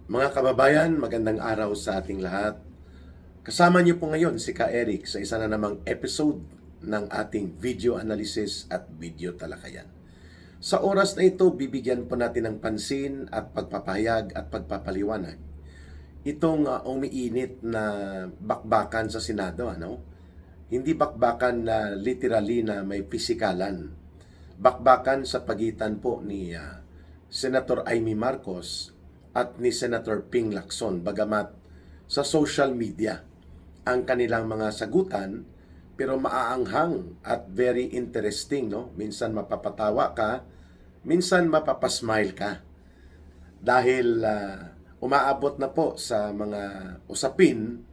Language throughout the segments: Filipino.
Mga kababayan, magandang araw sa ating lahat. Kasama niyo po ngayon si Ka Eric sa isa na namang episode ng ating video analysis at video talakayan. Sa oras na ito, bibigyan po natin ng pansin at pagpapahayag at pagpapaliwanag itong umiinit na bakbakan sa Senado. Hindi bakbakan na literally na may pisikalan. Bakbakan sa pagitan po ni Senator Amy Marcos at ni Senator Ping Lacson, bagamat sa social media ang kanilang mga sagutan, pero maaanghang at very interesting, no? Minsan mapapatawa ka, minsan mapapasmile ka dahil umaabot na po sa mga usapin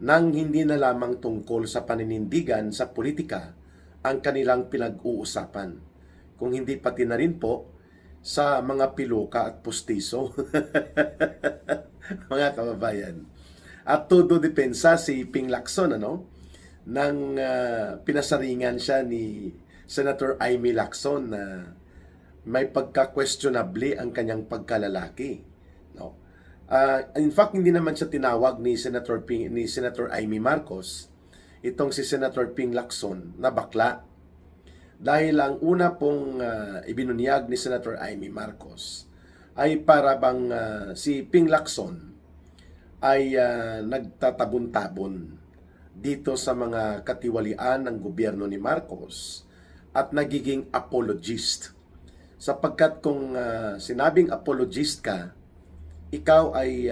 nang hindi na lamang tungkol sa paninindigan sa politika ang kanilang pinag-uusapan, kung hindi pati na rin po sa mga piluka at pustiso. Mga kababayan. At todo depensa si Ping Lacson, nang pinasaringan siya ni Senator Amy Lacson na may pagka-questionable ang kanyang pagkalalaki. No? In fact, hindi naman siya tinawag ni Senator Amy Marcos, itong si Senator Ping Lacson, na bakla. Dahil ang una pong ibinunyag ni Senator Amy Marcos ay para bang si Ping Lacson ay nagtatabon-tabon dito sa mga katiwalian ng gobyerno ni Marcos at nagiging apologist. Sapagkat kung sinabing apologist ka, ikaw ay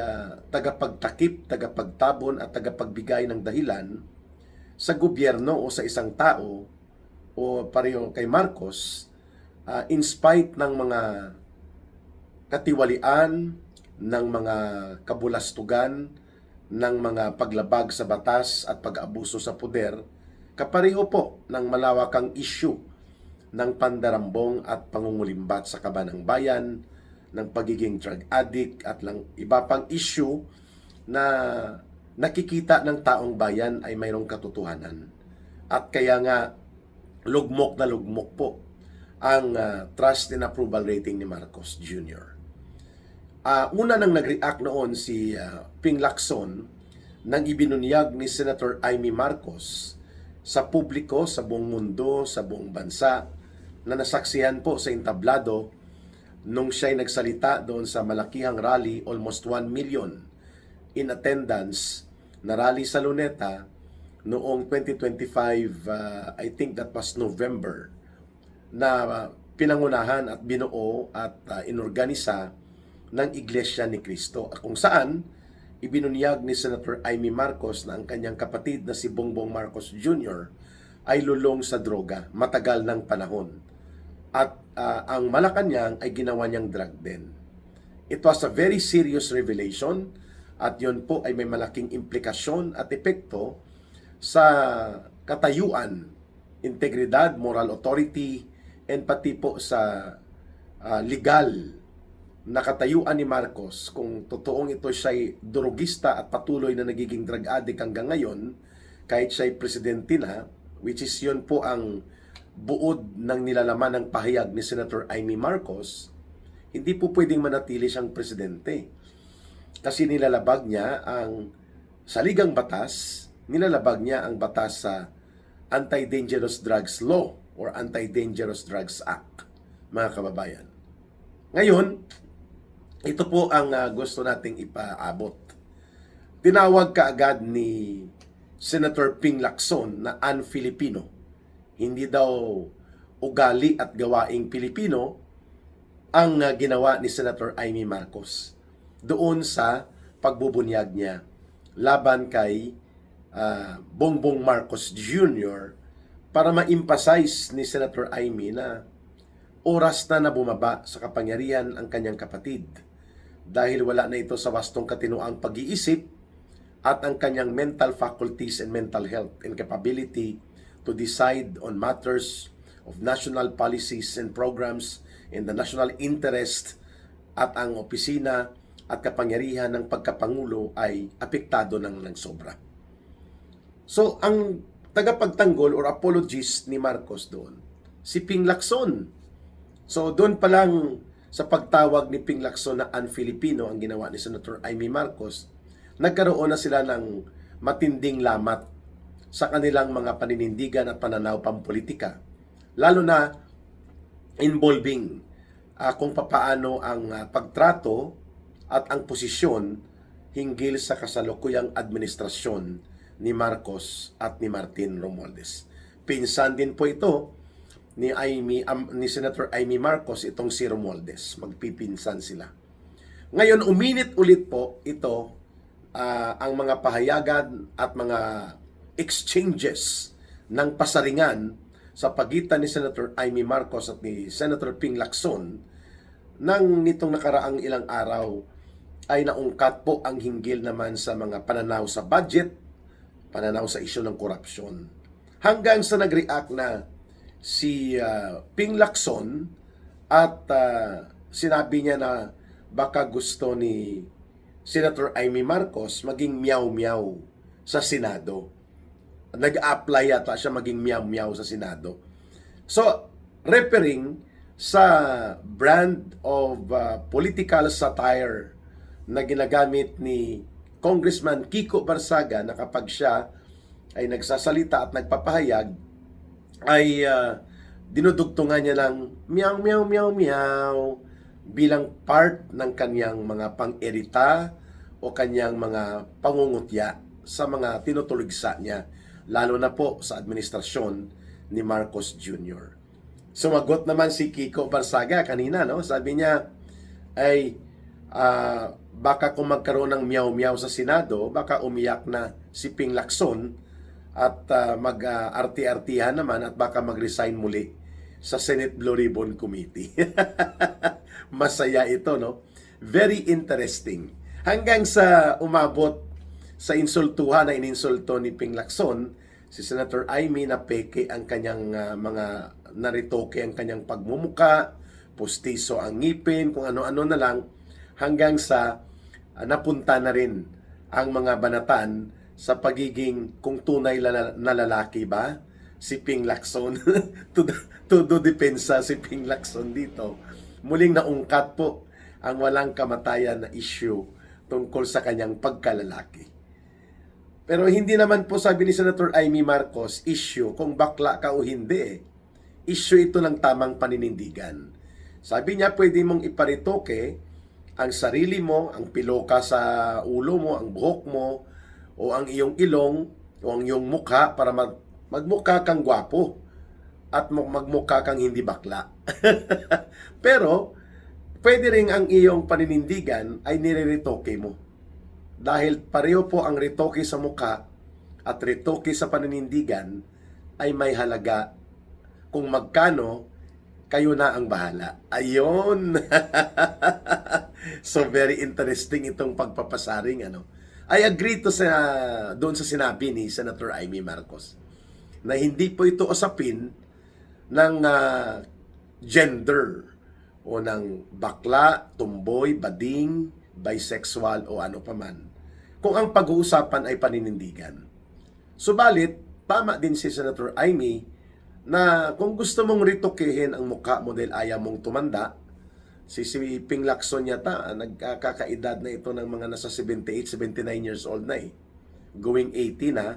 tagapagtakip, tagapagtabon at tagapagbigay ng dahilan sa gobyerno o sa isang tao o pareho kay Marcos, in spite ng mga katiwalian, ng mga kabulastugan, ng mga paglabag sa batas at pag-abuso sa poder, kapareho po ng malawakang issue ng pandarambong at pangungulimbat sa kaban ng bayan, ng pagiging drug addict at lang iba pang issue na nakikita ng taong bayan ay mayroong katotohanan. At kaya nga lugmok na lugmok po ang trust and approval rating ni Marcos Jr. Una nang nag-react noon si Ping Lacson nang ibinunyag ni Senator Amy Marcos sa publiko, sa buong mundo, sa buong bansa, na nasaksihan po sa entablado nung siya'y nagsalita doon sa malakihang rally, almost 1 million in attendance na rally sa Luneta noong 2025, I think that was November, na pinangunahan at binuo at inorganisa ng Iglesia ni Cristo, kung saan ibinunyag ni Senator Amy Marcos na ang kanyang kapatid na si Bongbong Marcos Jr. ay lulong sa droga matagal ng panahon. At ang Malacanang ay ginawa niyang drug den. It was a very serious revelation at yun po ay may malaking implikasyon at epekto sa katayuan, integridad, moral authority, and pati po sa legal na katayuan ni Marcos. Kung totoong ito siya'y drugista at patuloy na nagiging drug addict hanggang ngayon, kahit siya'y presidente na, which is yun po ang buod ng nilalaman ng pahayag ni Senator Amy Marcos, hindi po pwedeng manatili siyang presidente. Kasi nilalabag niya ang saligang batas, nilalabag niya ang batas sa Anti-Dangerous Drugs Law or Anti-Dangerous Drugs Act, mga kababayan. Ngayon, ito po ang gusto nating ipaabot. Tinawag kaagad ni Senator Ping Lacson na un-Filipino. Hindi daw ugali at gawaing Pilipino ang ginawa ni Senator Amy Marcos doon sa pagbubunyag niya laban kay Bongbong Marcos Jr. para ma-emphasize ni Senator Amy na oras na bumaba sa kapangyarihan ang kanyang kapatid dahil wala na ito sa wastong katinoang pag-iisip at ang kanyang mental faculties and mental health and capability to decide on matters of national policies and programs in the national interest, at ang opisina at kapangyarihan ng pagkapangulo ay apektado ng sobra. So, ang tagapagtanggol or apologist ni Marcos doon, si Ping Lacson. So, doon pa lang sa pagtawag ni Ping Lacson na un-Filipino ang ginawa ni Senator Amy Marcos, nagkaroon na sila ng matinding lamat sa kanilang mga paninindigan at pananaw pampolitika. Lalo na involving kung papaano ang pagtrato at ang posisyon hinggil sa kasalukuyang administrasyon ni Marcos at ni Martin Romualdez. Pinsan din po ito ni Senator Amy Marcos itong si Romualdez. Magpipinsan sila. Ngayon, uminit ulit po ito ang mga pahayagan at mga exchanges ng pasaringan sa pagitan ni Senator Amy Marcos at ni Senator Ping Lacson nang nitong nakaraang ilang araw ay naungkat po ang hinggil naman sa mga pananaw sa budget, pananaw sa isyu ng korupsyon. Hanggang sa nag-react na si Ping Lacson at sinabi niya na baka gusto ni Senator Amy Marcos maging meow-meow sa Senado. Nag-apply yata siya maging meow-meow sa Senado. So, referring sa brand of political satire na ginagamit ni Congressman Kiko Barsaga na kapag siya ay nagsasalita at nagpapahayag, ay dinudugtungan niya ng meow, meow, meow, meow bilang part ng kanyang mga pang-erita o kanyang mga pangungutya sa mga tinutuligsa niya, lalo na po sa administrasyon ni Marcos Jr. Sumagot naman si Kiko Barsaga kanina, no? Sabi niya ay baka kung magkaroon ng meow-meow sa Senado, baka umiyak na si Ping Lacson at mag-arti-artihan naman at baka mag-resign muli sa Senate Blue Ribbon Committee. Masaya ito, no? Very interesting. Hanggang sa umabot sa insultuhan na ininsulto ni Ping Lacson, si Senator Amy na peke ang kanyang mga naritoke ang kanyang pagmumuka, pustiso ang ngipin, kung ano-ano na lang, hanggang sa napunta na rin ang mga banatan sa pagiging kung tunay na lalaki ba si Ping Lacson. Todo depensa si Ping Lacson dito. Muling naungkat po ang walang kamatayan na issue tungkol sa kanyang pagkalalaki. Pero hindi naman po, sabi ni Senator Amy Marcos, issue kung bakla ka o hindi. Issue ito ng tamang paninindigan. Sabi niya, pwede mong iparitoke ang sarili mo, ang piloka sa ulo mo, ang buhok mo, o ang iyong ilong, o ang iyong mukha para magmukha kang gwapo at magmukha kang hindi bakla. Pero, pwede rin ang iyong paninindigan ay nire-retoke mo. Dahil pareho po ang retoke sa mukha at retoke sa paninindigan ay may halaga kung magkano kayo na ang bahala. Ayun! So, very interesting itong pagpapasaring, ano? I agree to doon sa sinabi ni Senator Amy Marcos na hindi po ito usapin ng gender o ng bakla, tumboy, bading, bisexual o ano paman. Kung ang pag-uusapan ay paninindigan. Subalit, tama din si Senator Amy na kung gusto mong ritokehin ang mukha mo dahil ayaw mong tumanda, si Ping Lacson yata, nagkakaedad na ito ng mga nasa 78, 79 years old na eh. Going 80 na,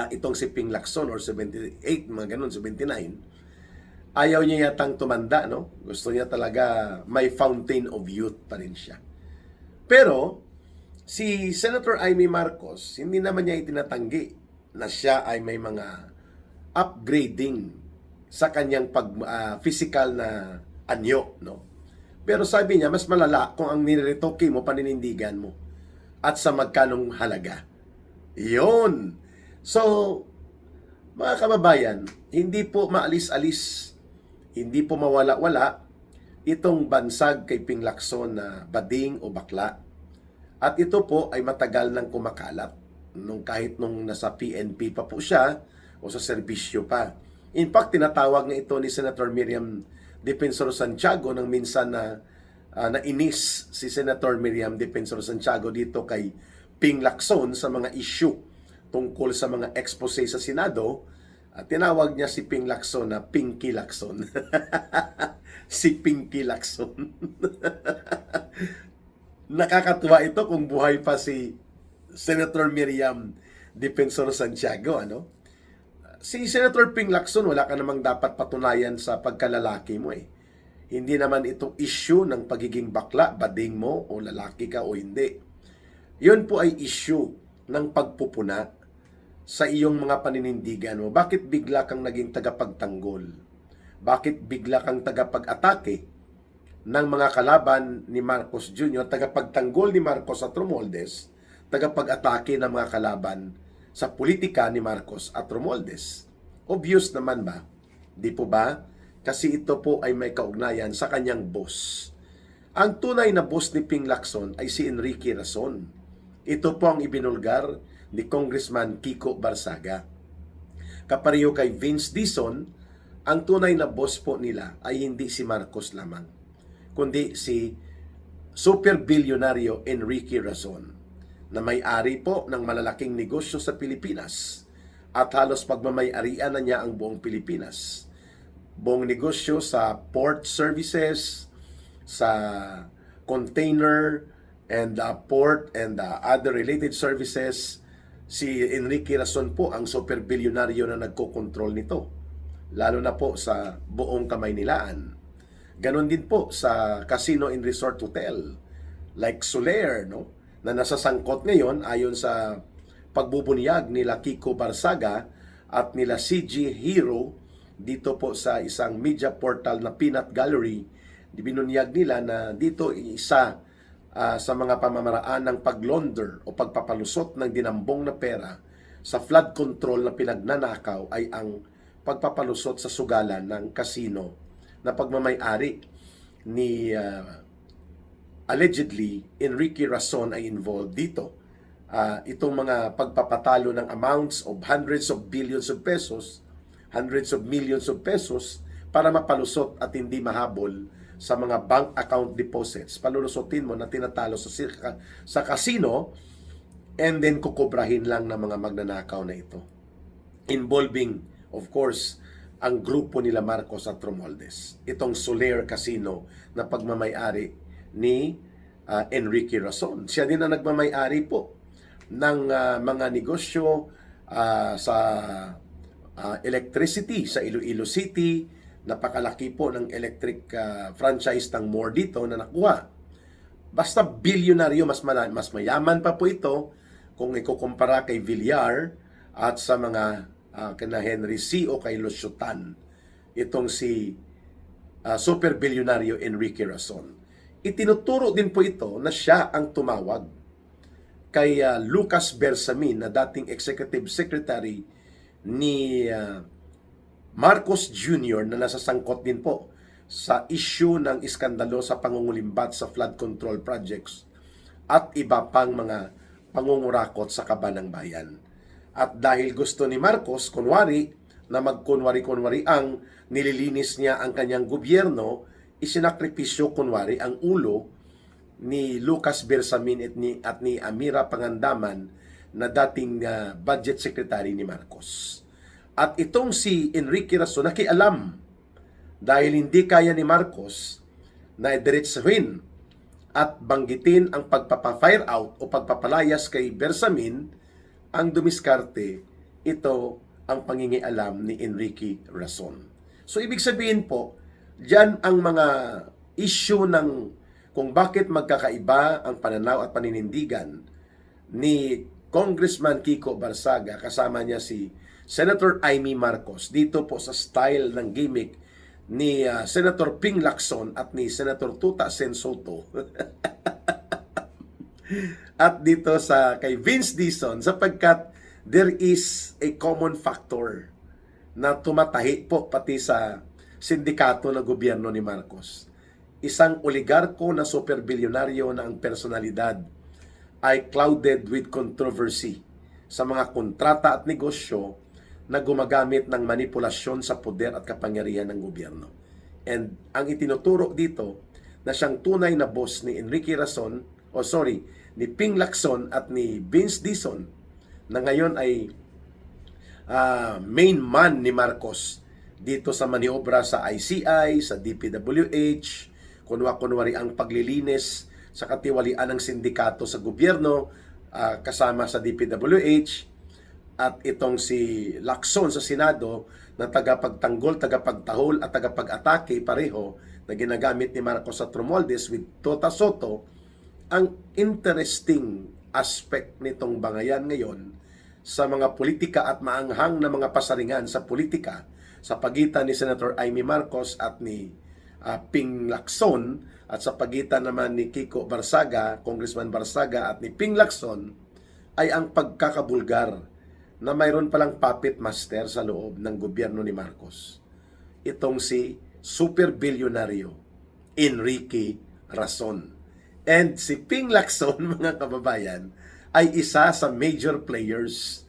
itong si Ping Lacson or 78, mga ganun, 79. Ayaw niya yatang tumanda, no? Gusto niya talaga may fountain of youth pa rin siya. Pero, si Senator Amy Marcos, hindi naman niya itinatanggi na siya ay may mga upgrading sa kanyang physical na anyo, no? Pero sabi niya, mas malala kung ang niretoke mo, paninindigan mo, at sa magkanong halaga. Iyon. So, mga kababayan, hindi po maalis-alis, hindi po mawala-wala itong bansag kay Ping Lacson na bading o bakla. At ito po ay matagal nang kumakalat. Kahit nung nasa PNP pa po siya o sa serbisyo pa. In fact, tinatawag na ito ni Senator Miriam Defensor Santiago nang minsan na nainis si Senator Miriam Defensor Santiago dito kay Ping Lacson sa mga issue tungkol sa mga expose sa Senado. Tinawag niya si Ping Lacson na Pinky Lacson. Si Pinky Lacson. Nakakatuwa ito kung buhay pa si Senator Miriam Defensor Santiago, ano? Si Senator Ping Lacson, wala ka namang dapat patunayan sa pagkalalaki mo eh. Hindi naman ito issue ng pagiging bakla, bading mo, o lalaki ka o hindi. Yun po ay issue ng pagpupuna sa iyong mga paninindigan mo. Bakit bigla kang naging tagapagtanggol? Bakit bigla kang tagapag-atake ng mga kalaban ni Marcos Jr., tagapagtanggol ni Marcos at Romualdez, tagapag-atake ng mga kalaban sa politika ni Marcos at Romualdez? Obvious naman ba? Di po ba? Kasi ito po ay may kaugnayan sa kanyang boss. Ang tunay na boss ni Ping Lacson ay si Enrique Razon. Ito po ang ibinulgar ni Congressman Kiko Barsaga. Kapareho kay Vince Dizon, ang tunay na boss po nila ay hindi si Marcos lamang, kundi si super bilyonaryo Enrique Razon, na may-ari po ng malalaking negosyo sa Pilipinas at halos pagmamay-arian na niya ang buong Pilipinas. Buong negosyo sa port services, sa container and port and other related services. Si Enrique Razon po ang super bilyonaryo na nagkokontrol nito, lalo na po sa buong Kamaynilaan. Ganon din po sa casino and resort hotel like Soler, no, na nasasangkot ngayon ayon sa pagbubunyag nila Kiko Barsaga at nila CG Hero dito po sa isang media portal na Peanut Gallery. Binunyag nila na dito isa sa mga pamamaraan ng paglaunder o pagpapalusot ng dinambong na pera sa flood control na pinagnanakaw ay ang pagpapalusot sa sugalan ng casino na pagmamay-ari ni allegedly Enrique Razon ay involved dito. Itong mga pagpapatalo ng amounts of hundreds of billions of pesos, hundreds of millions of pesos para mapalusot at hindi mahabol sa mga bank account deposits. Palulusotin mo na tinatalo sa casino and then kukubrahin lang ng mga magnanakaw na ito. Involving, of course, ang grupo nila Marcos at Romualdez. Itong Soler Casino na pagmamay-ari ni Enrique Razon. Siya din ang nagmamay-ari po ng mga negosyo sa electricity sa Iloilo City. Napakalaki po ng electric franchise ng More dito na nakuha. Basta bilyonaryo, mas mayaman pa po ito kung ikukumpara kay Villar at sa mga kina Henry C. o kay Lusyutan. Itong si super bilyonaryo Enrique Razon. Itinuturo din po ito na siya ang tumawag kay Lucas Bersamin na dating executive secretary ni Marcos Jr. na nasasangkot din po sa issue ng iskandalo sa pangungulimbat sa flood control projects at iba pang mga pangungurakot sa kaban ng bayan. At dahil gusto ni Marcos, kunwari, na magkunwari-kunwari ang nililinis niya ang kanyang gobyerno, isinakripisyo kunwari ang ulo ni Lucas Bersamin at ni Amira Pangandaman na dating budget secretary ni Marcos. At itong si Enrique Razon nakialam dahil hindi kaya ni Marcos na idiretsuhin at banggitin ang pagpapa-fire out o pagpapalayas kay Bersamin, ang dumiskarte, ito ang pangingialam ni Enrique Razon. So ibig sabihin po, diyan ang mga issue ng kung bakit magkakaiba ang pananaw at paninindigan ni Congressman Kiko Barsaga kasama niya si Senator Amy Marcos dito po sa style ng gimmick ni Senator Ping Lacson at ni Senator Tuta Sen Soto. At dito sa kay Vince Dizon sapagkat there is a common factor na tumatahi po pati sa sindikato ng gobyerno ni Marcos. Isang oligarko na super bilyonaryo na ang personalidad ay clouded with controversy sa mga kontrata at negosyo na gumagamit ng manipulasyon sa poder at kapangyarihan ng gobyerno. And ang itinuturo dito na siyang tunay na boss ni Enrique Razon, ni Ping Lacson at ni Vince Dizon, na ngayon ay main man ni Marcos dito sa maniobra sa ICI, sa DPWH, kunwari ang paglilinis sa katiwalian ng sindikato sa gobyerno, kasama sa DPWH, at itong si Lacson sa Senado na tagapagtanggol, tagapagtahol at tagapag-atake pareho na ginagamit ni Marcos at Romualdez with Tota Soto. Ang interesting aspect nitong bangayan ngayon sa mga politika at maanghang na mga pasaringan sa politika sa pagitan ni Senator Amy Marcos at ni Ping Lacson, at sa pagitan naman ni Kiko Barsaga, Congressman Barsaga, at ni Ping Lacson, ay ang pagkakabulgar na mayroon palang puppet master sa loob ng gobyerno ni Marcos. Itong si super bilyonaryo Enrique Rason. And si Ping Lacson, mga kababayan, ay isa sa major players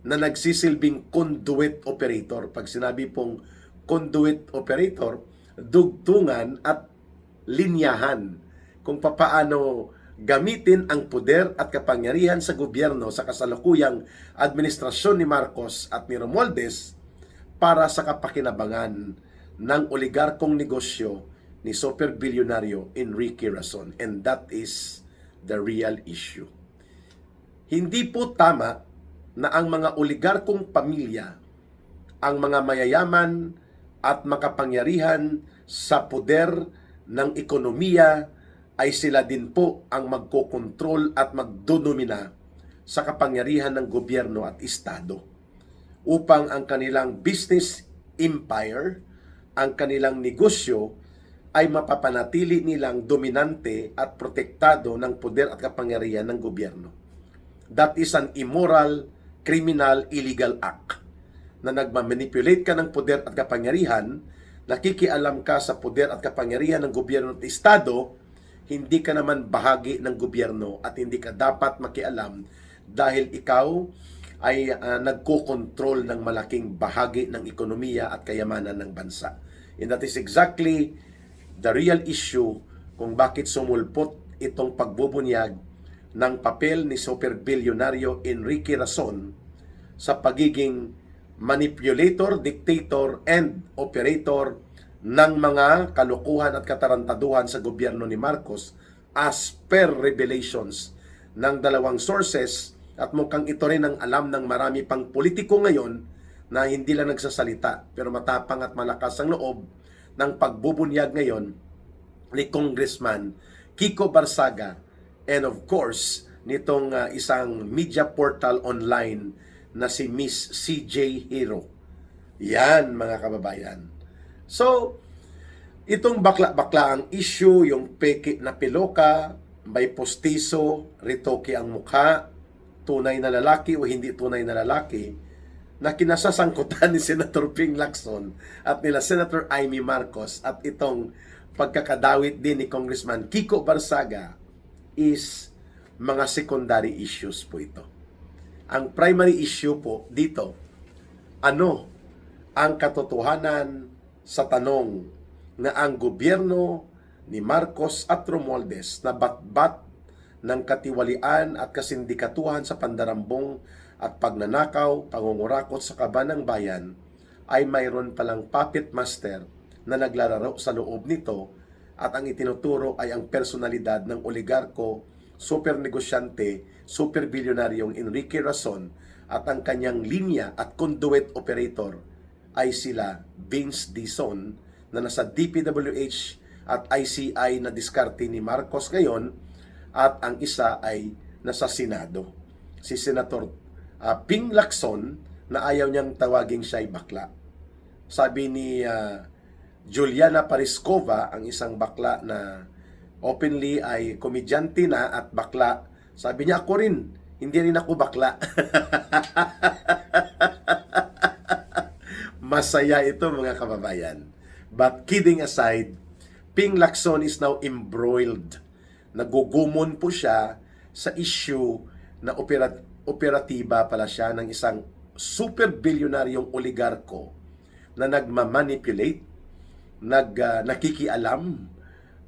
na nagsisilbing conduit operator. Pag sinabi pong conduit operator, dugtungan at linyahan kung papaano gamitin ang poder at kapangyarihan sa gobyerno sa kasalukuyang administrasyon ni Marcos at ni Romualdez para sa kapakinabangan ng oligarkong negosyo ni super bilyonaryo Enrique Rason. And that is the real issue. Hindi po tama na ang mga oligarkong pamilya, ang mga mayayaman at makapangyarihan sa poder ng ekonomiya, ay sila din po ang magkokontrol at magdodomina sa kapangyarihan ng gobyerno at estado upang ang kanilang business empire, ang kanilang negosyo ay mapapanatili nilang dominante at protektado ng poder at kapangyarihan ng gobyerno. That is an immoral, criminal, illegal act na nagmamanipulate ka ng poder at kapangyarihan, nakikialam ka sa poder at kapangyarihan ng gobyerno at estado, hindi ka naman bahagi ng gobyerno at hindi ka dapat makialam dahil ikaw ay nagkokontrol ng malaking bahagi ng ekonomiya at kayamanan ng bansa. And that is exactly the real issue kung bakit sumulpot itong pagbubunyag ng papel ni super bilyonaryo Enrique Rason sa pagiging manipulator, dictator, and operator ng mga kalukuhan at katarantaduhan sa gobyerno ni Marcos as per revelations ng dalawang sources, at mukhang ito rin ang alam ng marami pang politiko ngayon na hindi lang nagsasalita pero matapang at malakas ang loob ng pagbubunyag ngayon ni Congressman Kiko Barsaga and of course nitong isang media portal online na si Miss CJ Hero. Yan, mga kababayan. So, itong bakla-bakla ang issue, yung peke na piloka, may postiso, ritoke ang mukha, tunay na lalaki o hindi tunay na lalaki, na kinasasangkutan ni Senator Ping Lacson at nila Senator Amy Marcos at itong pagkakadawit din ni Congressman Kiko Barsaga is mga secondary issues po ito. Ang primary issue po dito, ano ang katotohanan sa tanong na ang gobyerno ni Marcos at Romualdez na batbat ng katiwalian at kasindikatuhan sa pandarambong at pagnanakaw, pangungurakot sa kaban ng bayan ay mayroon palang puppet master na naglalaro sa loob nito, at ang itinuturo ay ang personalidad ng oligarko, super negosyante, super bilyonaryong Enrique Rason, at ang kanyang linya at conduit operator ay sila Vince Dizon na nasa DPWH at ICI na diskarte ni Marcos ngayon, at ang isa ay nasa Senado, si Senator Ping Lacson, na ayaw niyang tawaging siya'y bakla. Sabi ni Juliana Pariskova, ang isang bakla na openly ay komedyante na at bakla, sabi niya, ako rin, hindi rin ako bakla. Masaya ito, mga kababayan. But kidding aside, Ping Lacson is now embroiled. Nagugumon po siya sa issue na operatiba pala siya ng isang super bilyonaryong oligarko na nagmamanipulate, nakikialam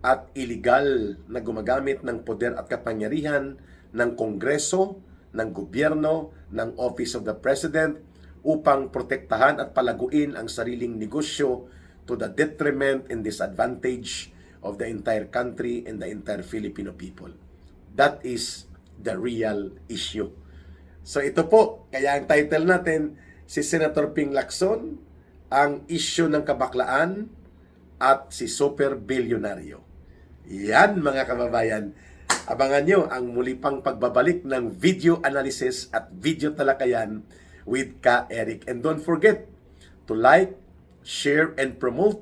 at illegal na gumagamit ng poder at kapangyarihan ng Kongreso, ng gobyerno, ng Office of the President upang protektahan at palaguin ang sariling negosyo to the detriment and disadvantage of the entire country and the entire Filipino people. That is the real issue. So ito po, kaya ang title natin, si Senator Ping Lacson, ang issue ng kabaklaan at si Super Bilyonaryo. Yan mga kababayan, abangan nyo ang muli pang pagbabalik ng video analysis at video talakayan with Ka Eric. And don't forget to like, share, and promote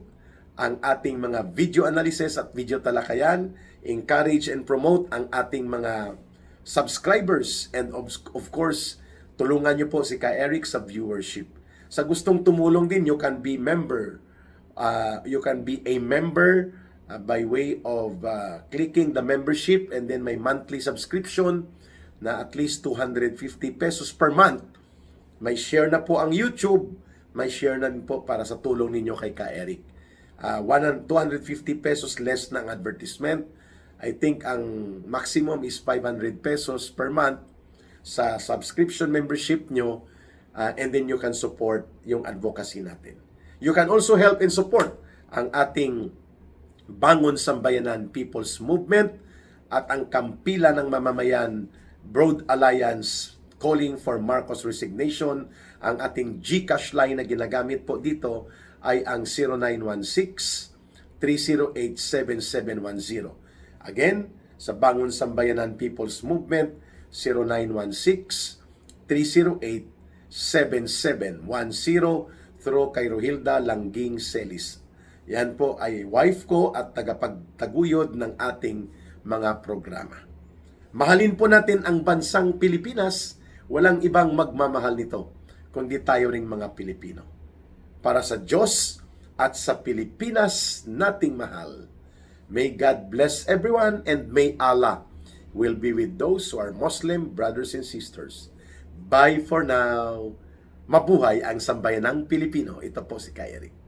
ang ating mga video analysis at video talakayan. Encourage and promote ang ating mga subscribers. And of course, tulungan nyo po si Ka Eric sa viewership. Sa gustong tumulong din, you can be member. You can be a member by way of clicking the membership, and then may monthly subscription na at least 250 pesos per month. May share na po ang YouTube, may share na din po para sa tulong ninyo kay Ka Eric. 250 pesos less ng advertisement. I think ang maximum is 500 pesos per month sa subscription membership nyo, and then you can support yung advocacy natin. You can also help and support ang ating Bangon Sambayanan People's Movement at ang Kampila ng Mamamayan Broad Alliance calling for Marcos resignation. Ang ating GCash line na ginagamit po dito ay ang 0916-308-7710. Again, sa Bangon Sambayanan People's Movement, 0916-308-7710 through kay Rohilda Langging Celis. Yan po ay wife ko at tagapagtaguyod ng ating mga programa. Mahalin po natin ang bansang Pilipinas. Walang ibang magmamahal nito, kundi tayo ring mga Pilipino. Para sa Diyos at sa Pilipinas nating mahal. May God bless everyone, and may Allah will be with those who are Muslim brothers and sisters. Bye for now. Mabuhay ang sambayanang Pilipino. Ito po si Ka Eric.